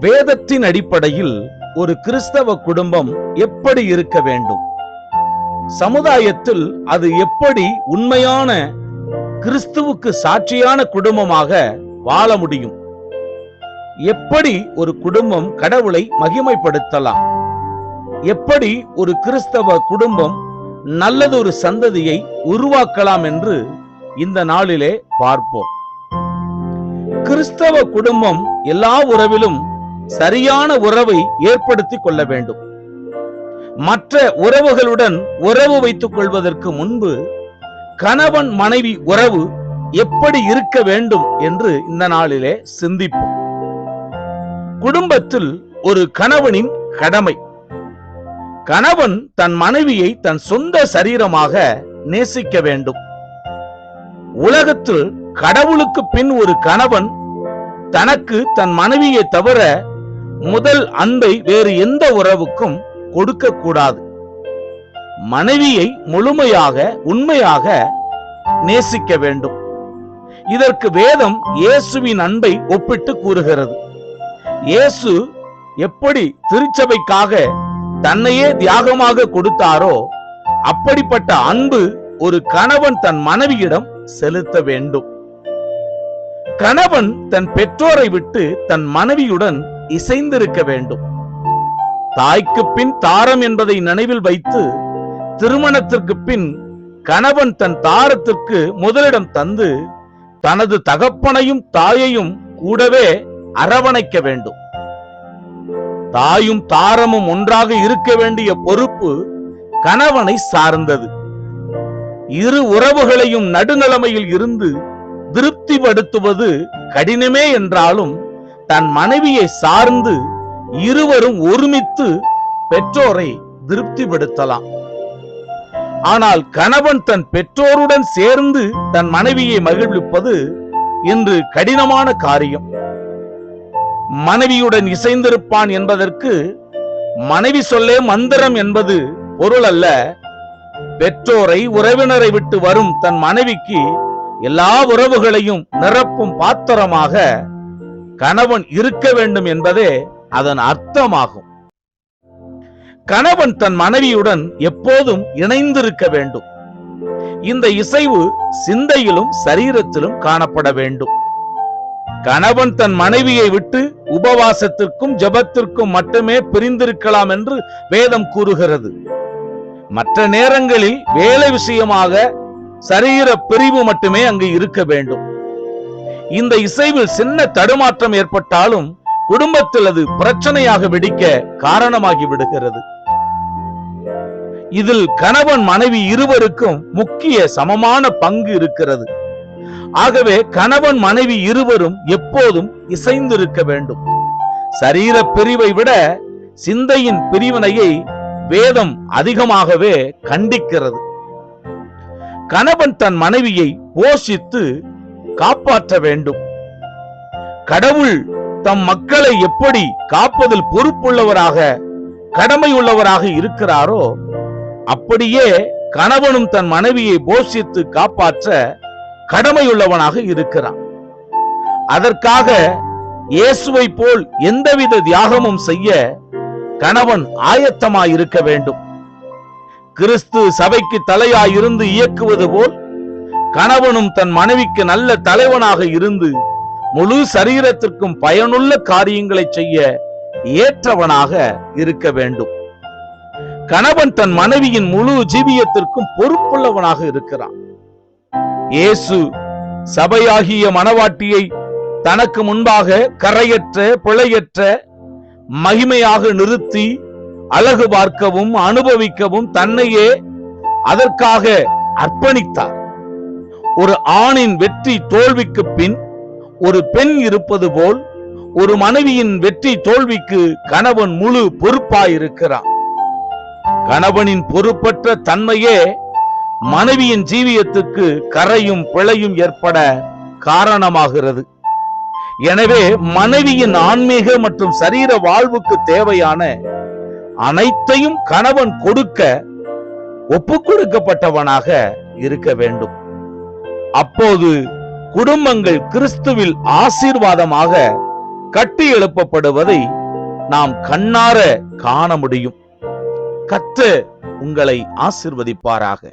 வேதத்தின் அடிப்படையில் ஒரு கிறிஸ்தவ குடும்பம் எப்படி இருக்க வேண்டும்? சமுதாயத்தில் அது எப்படி உண்மையான கிறிஸ்துவுக்கு சாட்சியான குடும்பமாக வாழ முடியும்? எப்படி ஒரு குடும்பம் கடவுளை மகிமைப்படுத்தலாம்? எப்படி ஒரு கிறிஸ்தவ குடும்பம் நல்லதொரு சந்ததியை உருவாக்கலாம் என்று இந்த நாளிலே பார்ப்போம். கிறிஸ்தவ குடும்பம் எல்லா உறவிலும் சரியான உறவை ஏற்படுத்திக் கொள்ள வேண்டும். மற்ற உறவுகளுடன் உறவு வைத்துக் கொள்வதற்கு முன்பு கணவன் மனைவி உறவு எப்படி இருக்க வேண்டும் என்று இந்த நாளிலே சிந்திப்போம். குடும்பத்தில் ஒரு கணவனின் கடமை. கணவன் தன் மனைவியை தன் சொந்த சரீரமாக நேசிக்க வேண்டும். உலகத்தில் கடவுளுக்கு பின் ஒரு கணவன் தனக்கு தன் மனைவியை தவிர முதல் அன்பை வேறு எந்த உறவுக்கும் கொடுக்க கூடாது. மனைவியை முழுமையாக உண்மையாக நேசிக்க வேண்டும். இதற்கு வேதம் இயேசுவின் அன்பை ஒப்பிட்டு கூறுகிறது. இயேசு எப்படி திருச்சபைக்காக தன்னையே தியாகமாக கொடுத்தாரோ அப்படிப்பட்ட அன்பு ஒரு கணவன் தன் மனைவியிடம் செலுத்த வேண்டும். கணவன் தன் பெற்றோரை விட்டு தன் மனைவியுடன் இசைந்திருக்க வேண்டும். தாய்க்கு பின் தாரம் என்பதை நினைவில் வைத்து திருமணத்திற்கு பின் கணவன் தன் தாரத்திற்கு முதலிடம் தந்து தனது தகப்பனையும் தாயையும் கூடவே அரவணைக்க வேண்டும். தாயும் தாரமும் ஒன்றாக இருக்க வேண்டிய பொறுப்பு கணவனை சார்ந்தது. இரு உறவுகளையும் நடுநிலைமையில் இருந்து திருப்திப்படுத்துவது கடினமே என்றாலும் தன் மனைவியை சார்ந்து இருவரும் ஒருமித்து பெற்றோரை திருப்திப்படுத்தலாம். ஆனால் கணவன் தன் பெற்றோருடன் சேர்ந்து தன் மனைவியை மகிழ்விப்பது இன்று கடினமான காரியம். மனைவியுடன் இசைந்திருப்பான் என்பதற்கு மனைவி சொல்லே மந்திரம் என்பது பொருள் அல்ல. பெற்றோரை உறவினரை விட்டு வரும் தன் மனைவிக்கு எல்லா உறவுகளையும் நிரப்பும் பாத்திரமாக கணவன் இருக்க வேண்டும் என்பதே அதன் அர்த்தமாகும். கணவன் தன் மனைவியுடன் எப்போதும் இணைந்திருக்க வேண்டும். இந்த இசைவு சிந்தையிலும் சரீரத்திலும் காணப்பட வேண்டும். கணவன் தன் மனைவியை விட்டு உபவாசத்திற்கும் ஜெபத்திற்கும் மட்டுமே பிரிந்திருக்கலாம் என்று வேதம் கூறுகிறது. மற்ற நேரங்களில் வேலை விஷயமாக சரீர பிரிவு மட்டுமே அங்கு இருக்க வேண்டும். இந்த இசைவில் சின்ன தடுமாற்றம் ஏற்பட்டாலும் குடும்பத்தில் அது பிரச்சனையாக வெடிக்க காரணமாகி விடுகிறது. இதில் கணவன் மனைவி இருவருக்கும் முக்கிய சமமான பங்கு இருக்கிறது. ஆகவே கணவன் மனைவி இருவரும் எப்போதும் இசைந்திருக்க வேண்டும். சரீர பிரிவை விட சிந்தையின் பிரிவினையை வேதம் அதிகமாகவே கண்டிக்கிறது. கணவன் தன் மனைவியை போஷித்து காப்பாற்ற வேண்டும். கடவுள் தம் மக்களை எப்படி காப்பதில் பொறுப்புள்ளவராக கடமையுள்ளவராக இருக்கிறாரோ அப்படியே கணவனும் தன் மனைவியை போஷித்து காப்பாற்ற கடமையுள்ளவனாக இருக்கிறான். அதற்காக இயேசுவை போல் எந்தவித தியாகமும் செய்ய கணவன் ஆயத்தமாயிருக்க வேண்டும். கிறிஸ்து சபைக்கு தலையாயிருந்து இயக்குவது போல் கணவனும் தன் மனைவிக்கு நல்ல தலைவனாக இருந்து முழு சரீரத்திற்கும் பயனுள்ள காரியங்களை செய்ய ஏற்றவனாக இருக்க வேண்டும். கணவன் தன் மனைவியின் முழு ஜீவியத்திற்கும் பொறுப்புள்ளவனாக இருக்கிறான். இயேசு சபையாகிய மணவாட்டியை தனக்கு முன்பாக கரையற்ற பிழையற்ற மகிமையாக நிறுத்தி அழகு பார்க்கவும் அனுபவிக்கவும் தன்னையே அதற்காக அர்ப்பணித்தார். ஒரு ஆணின் வெற்றி தோல்விக்கு பின் ஒரு பெண் இருப்பது போல் ஒரு மனைவியின் வெற்றி தோல்விக்கு கணவன் முழு பொறுப்பாயிருக்கிறான். கணவனின் பொறுப்பற்ற தன்மையே மனைவியின் ஜீவியத்துக்கு கரையும் பிழையும் ஏற்பட காரணமாகிறது. எனவே மனைவியின் ஆன்மீக மற்றும் சரீர வாழ்வுக்கு தேவையான அனைத்தையும் கணவன் கொடுக்க ஒப்புக் கொடுக்கப்பட்டவனாக இருக்க வேண்டும். அப்போது குடும்பங்கள் கிறிஸ்துவில் ஆசீர்வாதமாக கட்டி எழுப்பப்படுவதை நாம் கண்ணார காண முடியும். கர்த்தர் உங்களை ஆசீர்வதிப்பாராக.